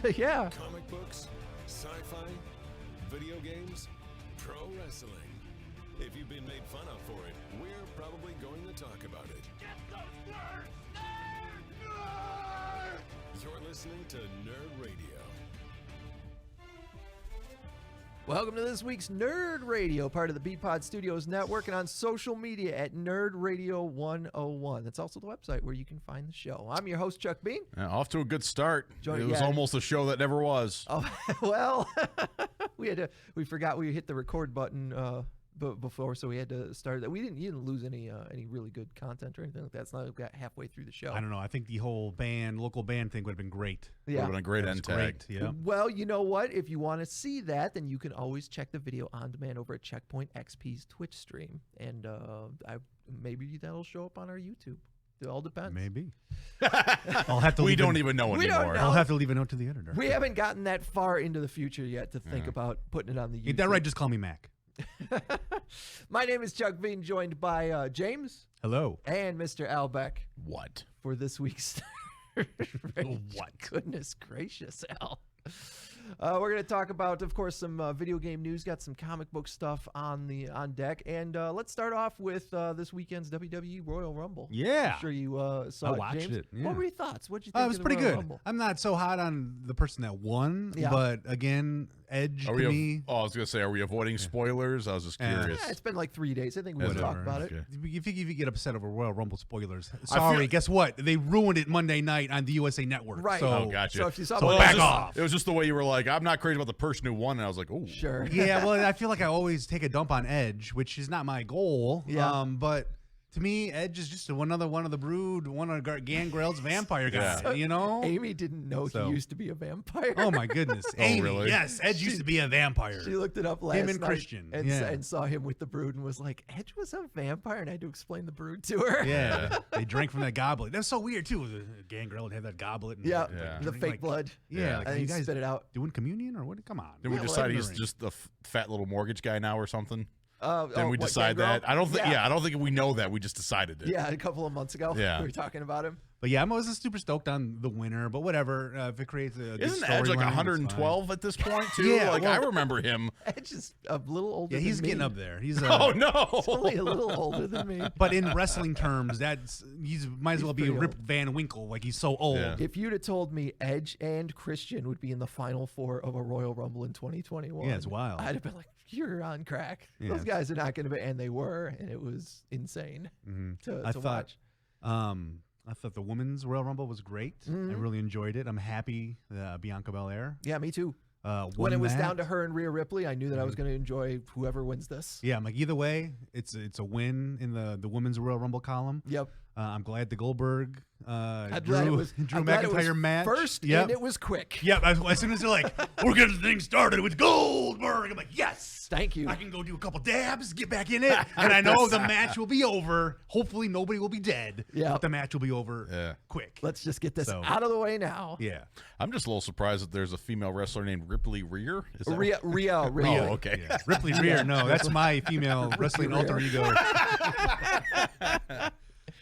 Yeah. Comic books, sci-fi, video games, pro wrestling. If you've been made fun of for it, we're probably going to talk about it. Get those nerds! Nerds! You're listening to Nerd Radio. Welcome to this week's Nerd Radio, part of the B-Pod Studios Network, and on social media at Nerd Radio 101. That's also the website where you can find the show. I'm your host, Chuck Bean. Off to a good start. It was almost a show that never was. Oh, well, we forgot we hit the record button before, so we had to start that. You didn't lose any really good content or anything like that. It's not like we got halfway through the show. I don't know. I think the whole local band thing would have been great. Yeah. Would have been a great end tag. Yeah. Well, you know what? If you want to see that, then you can always check the video on demand over at Checkpoint XP's Twitch stream, and maybe that'll show up on our YouTube. It all depends. Maybe. I'll have to. We don't even know anymore. Don't know. I'll have to leave a note to the editor. We haven't gotten that far into the future yet to think about putting it on the YouTube. Ain't that right? Just call me Mac. My name is Chuck Bean, joined by James. Hello. And Mr. Al Beck. What? For this week's What? Goodness gracious, Al. We're going to talk about, of course, some video game news. Got some comic book stuff on deck. And let's start off with this weekend's WWE Royal Rumble. Yeah. I'm sure you saw I it, watched James. it. Yeah. What were your thoughts? What did you think It was of the pretty Royal good. Rumble? I'm not so hot on the person that won, but again, Edge to me. I was going to say, are we avoiding spoilers? I was just curious. Yeah, it's been like 3 days. I think we can talk about it. If you get upset over Royal Rumble spoilers, sorry, guess what? They ruined it Monday night on the USA Network. Right. So, gotcha. So if you saw back off. It was just the way you were like, I'm not crazy about the person who won, and I was like, oh. Sure. Yeah, well, I feel like I always take a dump on Edge, which is not my goal. Yeah. But to me, Edge is just another one of the Brood, one of Gangrel's vampire guys. So you know, Amy didn't know he used to be a vampire. Oh my goodness, Amy! Really? Yes, Edge used to be a vampire. She looked it up last Him and night Christian, and saw him with the Brood and was like, Edge was a vampire, and I had to explain the Brood to her. Yeah, they drank from that goblet. That's so weird too. Gangrel would have that goblet. And the fake blood. Yeah, and you guys spit it out. Doing communion or what? Come on. Did we decide he's just the fat little mortgage guy now or something? Then we what, decide Gangrel? that. I don't think. Yeah, I don't think we know that. We just decided it. Yeah, a couple of months ago. Yeah. We were talking about him. But yeah, I wasn't super stoked on the winner, but whatever. If it creates a Isn't Edge like 112 at this point too? Yeah, like I remember him. Edge is a little older. Yeah, he's than me. getting up there. He's oh no, he's only a little older than me. But in wrestling terms, he's might as well be Rip Van Winkle. Like he's so old. Yeah. If you'd have told me Edge and Christian would be in the final four of a Royal Rumble in 2021, Yeah, it's wild. I'd have been like, you're on crack. Yeah. Those guys are not going to be, and they were, and it was insane to watch. I thought the women's Royal Rumble was great. I really enjoyed it. I'm happy Bianca Belair. Yeah, me too. Won when it was that. down to her and Rhea Ripley, I knew that I was going to enjoy whoever wins this. Yeah, I'm like either way, it's a win in the women's Royal Rumble column. Yep. I'm glad the Goldberg Drew I'm glad it was McIntyre match first, Yep. and it was quick. Yep. As soon as they're like, we're getting the thing started with Goldberg, I'm like, yes. Thank you. I can go do a couple dabs, get back in it, and I know the match will be over. Hopefully, nobody will be dead. Yeah. But the match will be over quick. Let's just get this out of the way now. Yeah. I'm just a little surprised that there's a female wrestler named Ripley Rhea. Is that Rhea. Oh, okay. Yeah. Ripley Rhea. No, that's my female wrestling alter ego.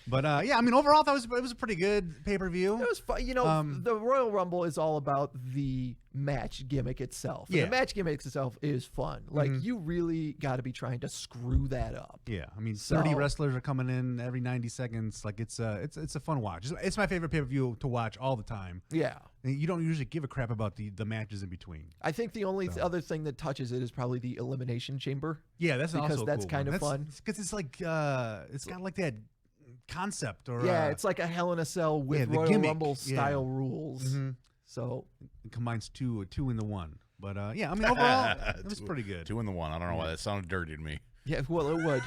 But yeah, I mean, overall, I thought it was a pretty good pay-per-view. It was fun. You know, the Royal Rumble is all about the match gimmick itself. And Yeah. the match gimmick itself is fun. Like, you really got to be trying to screw that up. Yeah, I mean, 30 wrestlers are coming in every 90 seconds. Like, it's a fun watch. It's my favorite pay-per-view to watch all the time. Yeah. And you don't usually give a crap about the matches in between. I think the only other thing that touches it is probably the Elimination Chamber. Yeah, that's because also that's cool kind one. of fun. Because it's like it's got like that concept or it's like a Hell in a Cell with the Royal gimmick. Rumble style rules. So it combines two into one. But yeah, I mean overall it was pretty good. 2 in the 1. I don't know why that sounded dirty to me. yeah, well, it would.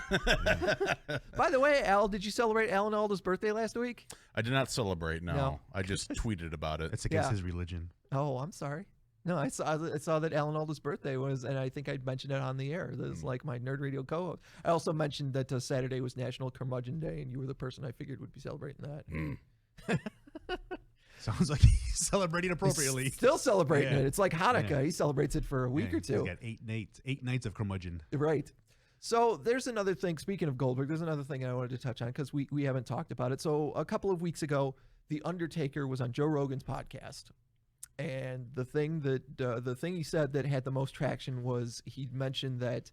By the way, Al, did you celebrate Alan Alda's birthday last week? I did not celebrate. No. No. I just tweeted about it. It's against his religion. Oh, I'm sorry. No, I saw that Alan Alda's birthday was, and I think I'd mentioned it on the air. This is like my Nerd Radio co-host. I also mentioned that Saturday was National Curmudgeon Day, and you were the person I figured would be celebrating that. Sounds like he's celebrating appropriately. He's still celebrating Yeah. it. It's like Hanukkah. Yeah. He celebrates it for a week or two. He's got 8 nights of curmudgeon. Right. So there's another thing. Speaking of Goldberg, there's another thing I wanted to touch on because we haven't talked about it. So a couple of weeks ago, The Undertaker was on Joe Rogan's podcast. And the thing he said that had the most traction was he mentioned that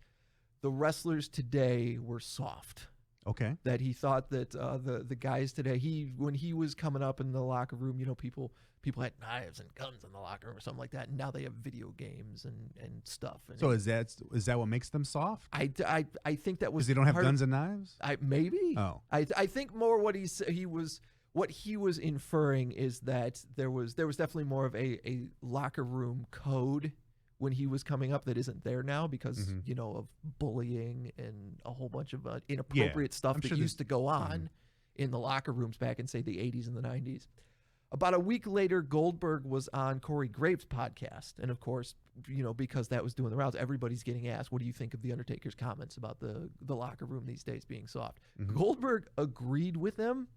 the wrestlers today were soft. Okay. That he thought that the guys today, when he was coming up in the locker room, people had knives and guns in the locker room or something like that. And now they have video games and stuff. And So is that what makes them soft? I think that was Because they don't have part guns and knives? maybe. Oh. I think more what he was inferring is that there was definitely more of a locker room code when he was coming up that isn't there now because of bullying and a whole bunch of inappropriate stuff that used to go on in the locker rooms back in, say, the 80s and the 90s. About a week later, Goldberg was on Corey Graves' podcast. And, of course, because that was doing the rounds, everybody's getting asked, what do you think of The Undertaker's comments about the locker room these days being soft? Goldberg agreed with them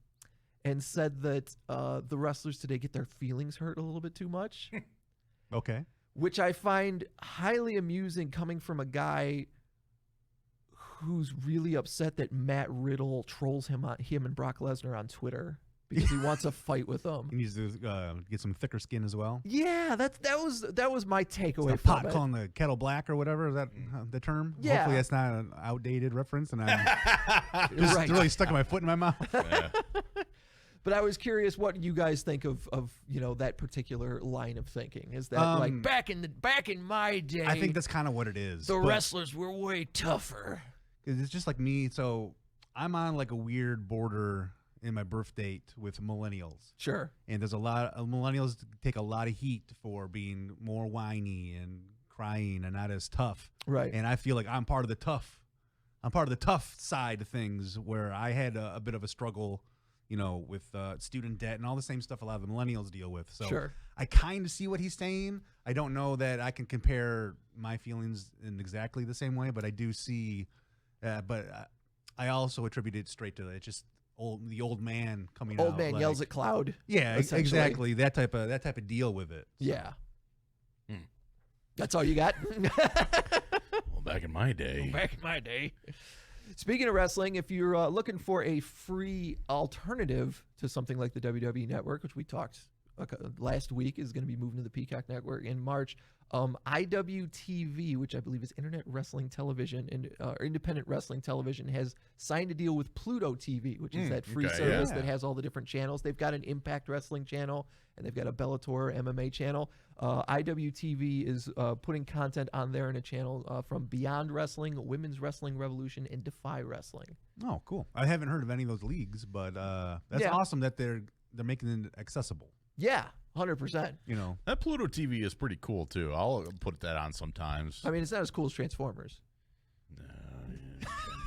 and said that the wrestlers today get their feelings hurt a little bit too much. Okay. Which I find highly amusing coming from a guy who's really upset that Matt Riddle trolls him and Brock Lesnar on Twitter because he wants a fight with them. He needs to get some thicker skin as well. Yeah, that was my takeaway. It's pot calling the kettle black or whatever. Is that the term? Yeah. Hopefully that's not an outdated reference, and I'm just really stuck my foot in my mouth. Yeah. But I was curious what you guys think of that particular line of thinking. Is that like back in my day? I think that's kind of what it is. The wrestlers were way tougher. It's just like me. So I'm on like a weird border in my birth date with millennials. Sure. And there's a lot of millennials take a lot of heat for being more whiny and crying and not as tough. Right. And I feel like I'm part of the tough. I'm part of the tough side of things where I had a bit of a struggle, with student debt and all the same stuff a lot of the millennials deal with. So Sure. I kind of see what he's saying. I don't know that I can compare my feelings in exactly the same way, but I do see. But I also attribute it straight to it's just the old man coming out. Old man yells at cloud. Yeah, essentially. exactly. That type of deal with it. So. Yeah. That's all you got? Well, back in my day. Back in my day. Speaking of wrestling, if you're looking for a free alternative to something like the WWE Network, which we talked last week is going to be moving to the Peacock Network in March, IWTV, which I believe is Internet Wrestling Television and Independent Wrestling Television, has signed a deal with Pluto TV, which is that free service that has all the different channels. They've got an Impact Wrestling channel and they've got a Bellator MMA channel. IWTV is putting content on there in a channel from Beyond Wrestling, Women's Wrestling Revolution, and Defy Wrestling. Oh, cool. I haven't heard of any of those leagues, but that's awesome that they're making it accessible. Yeah, 100%. That Pluto TV is pretty cool too. I'll put that on sometimes. I mean, it's not as cool as Transformers. No,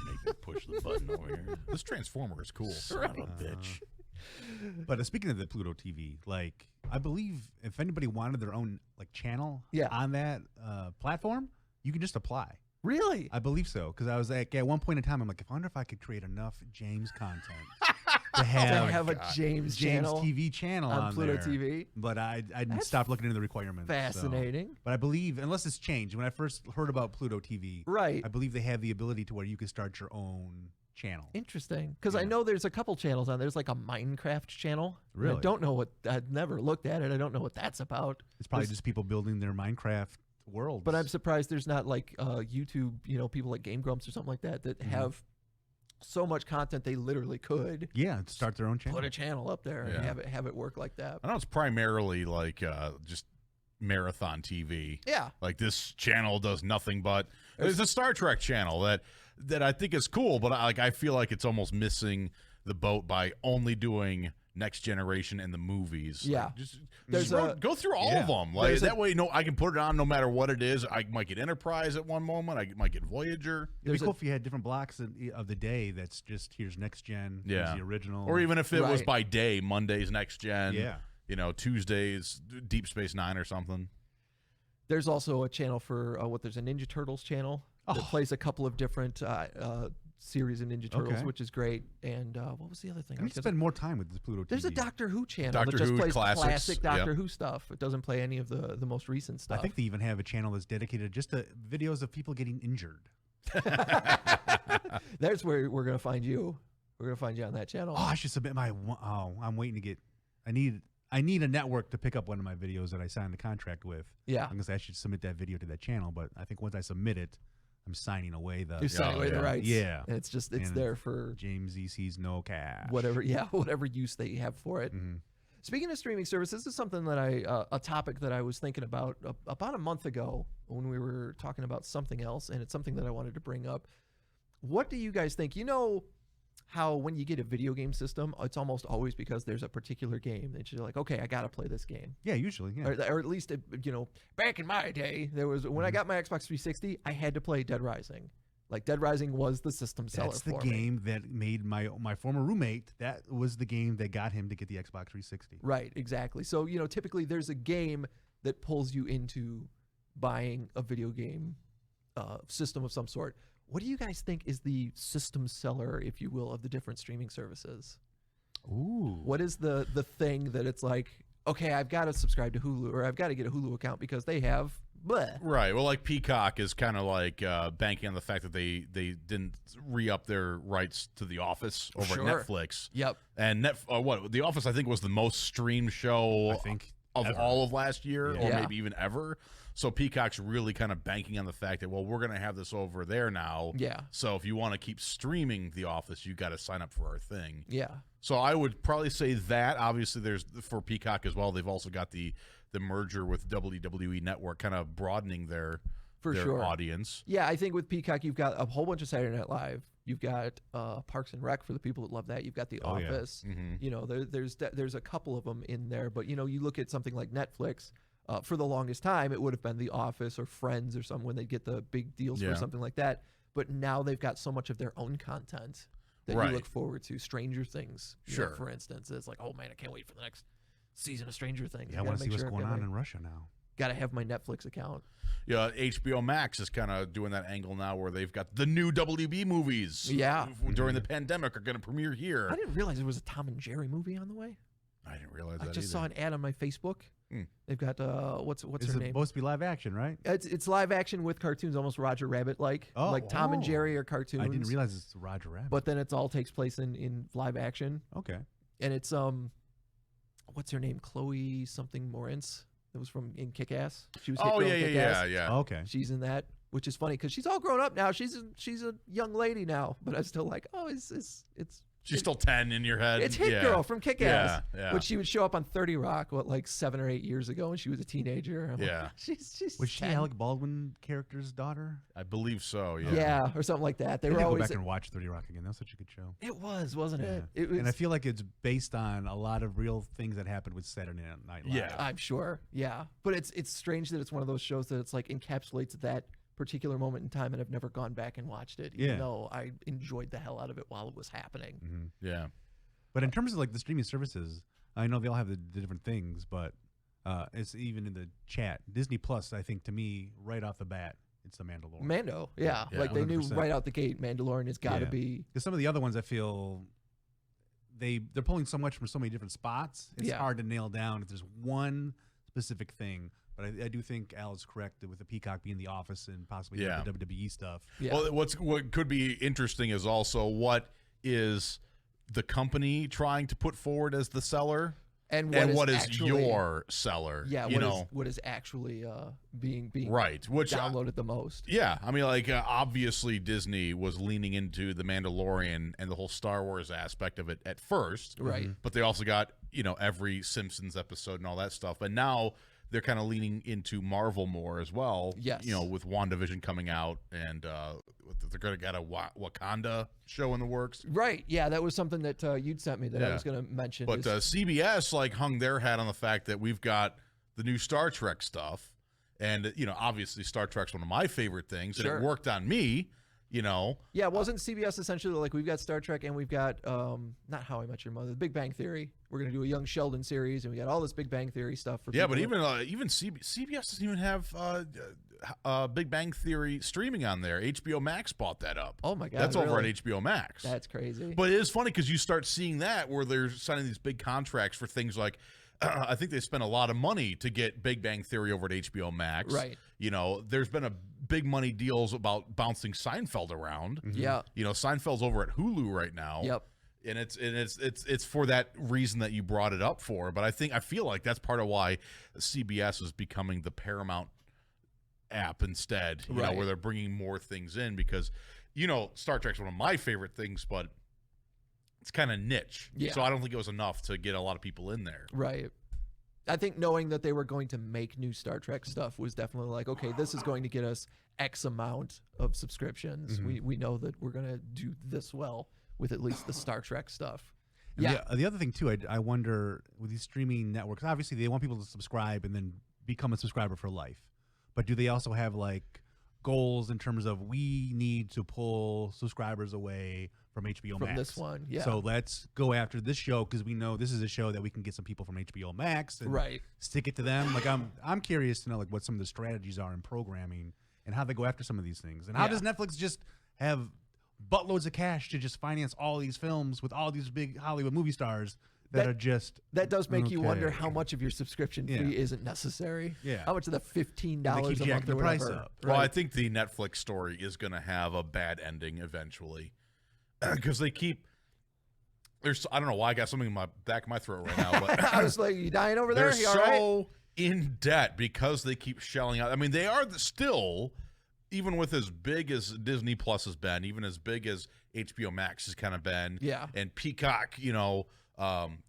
make me push the button over here. This Transformer is cool. Son of a bitch. But speaking of the Pluto TV, like I believe if anybody wanted their own channel on that platform, you can just apply. Really? I believe so, because I was like, at one point in time, I'm like, I wonder if I could create enough James content to have a James channel TV channel on Pluto there. TV. But I stopped looking into the requirements. Fascinating. So. But I believe, unless it's changed, when I first heard about Pluto TV, right, I believe they have the ability to where you can start your own channel. Interesting, because I know there's a couple channels on. There's like a Minecraft channel. Really? I don't know I've never looked at it. I don't know what that's about. It's probably just people building their Minecraft worlds. But I'm surprised there's not like YouTube, people like Game Grumps or something like that have so much content they literally could start their own channel. Put a channel up there and have it work like that. I know it's primarily like just marathon TV. Yeah. Like this channel does nothing but it's a Star Trek channel that I think is cool, but I feel like it's almost missing the boat by only doing Next Generation and the movies. Yeah. Like, just go through all of them. Like that way, I can put it on no matter what it is. I might get Enterprise at one moment. I might get Voyager. It'd be cool if you had different blocks of the day. That's just here's Next Gen. Here's the original. Or even if it was by day, Mondays Next Gen. Yeah. Tuesdays Deep Space Nine or something. There's also a channel for there's a Ninja Turtles channel that plays a couple of different series of Ninja Turtles, which is great. And what was the other thing? I need to spend more time with this Pluto TV. There's a Doctor Who channel Doctor that just Who plays classics. classic Doctor Who stuff. It doesn't play any of the most recent stuff. I think they even have a channel that's dedicated just to videos of people getting injured. That's where we're going to find you. We're going to find you on that channel. Oh, I should submit my. I'm waiting to get. I need a network to pick up one of my videos that I signed the contract with. Yeah. I'm gonna say I should submit that video to that channel, but I think once I submit it, I'm signing away the. You're signing away the rights. Yeah. And it's And there for James E sees no cash. whatever use they have for it. Mm-hmm. Speaking of streaming services, this is something that a topic that I was thinking about about a month ago when we were talking about something else, and it's something that I wanted to bring up. What do you guys think? You know how when you get a video game system, it's almost always because there's a particular game that you're like, okay, I got to play this game. Yeah, usually. Yeah. Or at least, back in my day, there was when I got my Xbox 360, I had to play Dead Rising. Like, Dead Rising was the system seller That's the for me. game that made my former roommate. That was the game that got him to get the Xbox 360. Right, exactly. So, typically there's a game that pulls you into buying a video game system of some sort. What do you guys think is the system seller, if you will, of the different streaming services? Ooh. What is the thing that it's like, okay, I've got to subscribe to Hulu, or I've got to get a Hulu account because they have bleh. Right. Well, like Peacock is kind of like banking on the fact that they didn't re-up their rights to The Office over Sure. at Netflix. Yep. And The Office, I think, was the most streamed show I think of ever. all of last year, or Yeah. maybe even ever. So Peacock's really kind of banking on the fact that, well, we're going to have this over there now. Yeah. So if you want to keep streaming The Office, you got to sign up for our thing. Yeah. So I would probably say that. Obviously, there's for Peacock as well. They've also got the merger with WWE Network, kind of broadening their sure. audience. Yeah, I think with Peacock, you've got a whole bunch of Saturday Night Live. You've got Parks and Rec for the people that love that. You've got The Oh, yeah. Office. Mhm. There's a couple of them in there. But, you look at something like Netflix. For the longest time, it would have been The Office or Friends or something when they get the big deals Yeah. for something like that. But now they've got so much of their own content that Right. you look forward to. Stranger Things, Sure. for instance. It's like, oh, man, I can't wait for the next season of Stranger Things. Yeah, I want to see what's going on in Russia now. Got to have my Netflix account. Yeah, HBO Max is kind of doing that angle now where they've got the new WB movies. Yeah. During the pandemic are going to premiere here. I didn't realize there was a Tom and Jerry movie on the way. I didn't realize I that just either. saw an ad on my Facebook. They've got what's It's her name? supposed to be live action, right? It's live action with cartoons, almost Roger Rabbit like. Oh, Like Tom and oh. Jerry are cartoons. I didn't realize it's Roger Rabbit. But then it's all takes place in live action, Okay. and it's what's her name? Chloe something Moritz. That was from in Kick-Ass. She was Hit Oh, Girl yeah, in yeah, Kick-Ass. yeah. Okay. She's in that, which is funny because she's all grown up now. She's a young lady now, but I'm still like, oh, it's She's still 10 in your head. It's Hit Yeah. Girl from Kick-Ass. Yeah, yeah. But she would show up on 30 Rock, like 7 or 8 years ago when she was a teenager. I'm Yeah. like, she's Was she 10. Alec Baldwin character's daughter? I believe so, yeah. Yeah, or something like that. They I were need to go always. back and watch 30 Rock again. That was such a good show. It was, wasn't it? Yeah. It was. And I feel like it's based on a lot of real things that happened with Saturday Night Live. Yeah. I'm sure. Yeah, but it's strange that it's one of those shows that it's like encapsulates that particular moment in time, and I've never gone back and watched it, even Yeah. though I enjoyed the hell out of it while it was happening. Mm-hmm. Yeah. But in terms of like the streaming services, I know they all have the different things, but it's even in the chat. Disney Plus, I think to me, right off the bat, it's the Mandalorian. Mando, yeah, Yeah, like they knew 100%. right out the gate, Mandalorian has got to Yeah. be. Because some of the other ones, I feel they're pulling so much from so many different spots. It's Yeah. hard to nail down if there's one specific thing. But I do think Al is correct with the Peacock being The Office and possibly Yeah. the WWE stuff. Yeah. Well, what could be interesting is also what is the company trying to put forward as the seller, and what is actually, your seller? Yeah, you know, what is actually being right? Which downloaded the most? yeah, I mean, like obviously Disney was leaning into the Mandalorian and the whole Star Wars aspect of it at first, Right. But they also got every Simpsons episode and all that stuff, and now they're kind of leaning into Marvel more as well. Yes. With WandaVision coming out, and they're going to get a Wakanda show in the works. Right. Yeah, that was something that you'd sent me that I Yeah. was going to mention. But is- CBS hung their hat on the fact that we've got the new Star Trek stuff, and obviously Star Trek's one of my favorite things, and Sure. it worked on me. Yeah, wasn't CBS essentially like we've got Star Trek and we've got not How I Met Your Mother, The Big Bang Theory. We're gonna do a Young Sheldon series, and we got all this Big Bang Theory stuff for Yeah, people but that- even CBS doesn't even have Big Bang Theory streaming on there. HBO Max bought that up. Oh my God, that's over at really? HBO Max. That's crazy. But it is funny because you start seeing that where they're signing these big contracts for things like. I think they spent a lot of money to get Big Bang Theory over at HBO Max. Right. There's been a big money deals about bouncing Seinfeld around. Yeah. Seinfeld's over at Hulu right now. Yep. And it's for that reason that you brought it up for. But I feel like that's part of why CBS is becoming the Paramount app instead, you know, where they're bringing more things in because, you know, Star Trek's one of my favorite things, but it's kind of niche. Yeah. So I don't think it was enough to get a lot of people in there. Right. I think knowing that they were going to make new Star Trek stuff was definitely like, okay, this is going to get us X amount of subscriptions. We know that we're going to do this well with at least the Star Trek stuff. And Yeah. The other thing, too, I wonder with these streaming networks, obviously they want people to subscribe and then become a subscriber for life. But do they also have, like, goals in terms of we need to pull subscribers away from HBO Max? From this one, yeah. So let's go after this show because we know this is a show that we can get some people from HBO Max and stick it to them. Like, I'm curious to know, like, what some of the strategies are in programming and how they go after some of these things. And how does Netflix just have buttloads of cash to just finance all these films with all these big Hollywood movie stars that are just that does make you wonder how much of your subscription fee isn't necessary. Yeah. How much of the $15 They keep a month jacking the or price whatever. up. Well, I think the Netflix story is going to have a bad ending eventually because they keep. I don't know why I got something in my back of my throat right now, but I was like, you dying over there? they're You all right? so in debt because they keep shelling out. I mean, they are still, even with as big as Disney Plus has been, even as big as HBO Max has kind of been, and Peacock, you know,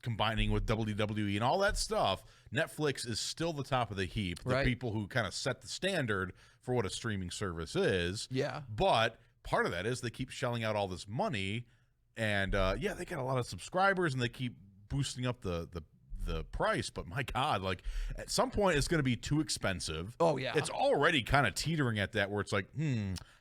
combining with WWE and all that stuff, Netflix is still the top of the heap. The people who kind of set the standard for what a streaming service is. Yeah. But part of that is they keep shelling out all this money, and they got a lot of subscribers, and they keep boosting up the price. But my God, like at some point it's going to be too expensive. Oh yeah. It's already kind of teetering at that where it's like,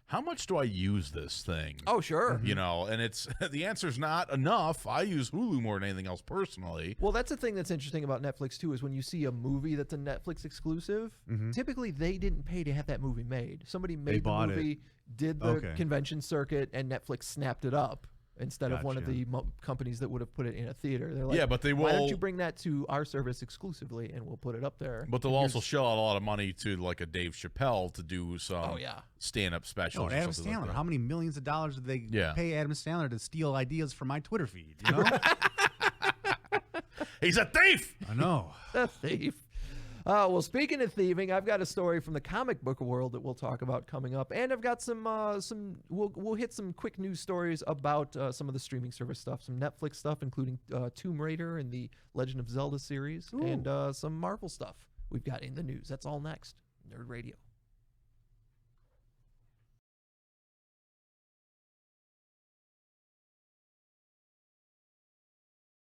how much do I use this thing? Oh, sure. You know, and it's the answer's not enough. I use Hulu more than anything else personally. Well, that's the thing that's interesting about Netflix too, is when you see a movie that's a Netflix exclusive, typically they didn't pay to have that movie made. Somebody made the movie, did the convention circuit, and Netflix snapped it up instead of one of the companies that would have put it in a theater. They're like, but they will. Why don't you bring that to our service exclusively, and we'll put it up there? But they'll also shell out a lot of money to like a Dave Chappelle to do some stand-up specials. Adam Sandler. Like that. How many millions of dollars did they pay Adam Sandler to steal ideas from my Twitter feed? You know? He's a thief. I know. A thief. Well, speaking of thieving, I've got a story from the comic book world that we'll talk about coming up, and I've got some we'll hit some quick news stories about some of the streaming service stuff, some Netflix stuff, including Tomb Raider and the Legend of Zelda series, and some Marvel stuff we've got in the news. That's all next. Nerd Radio.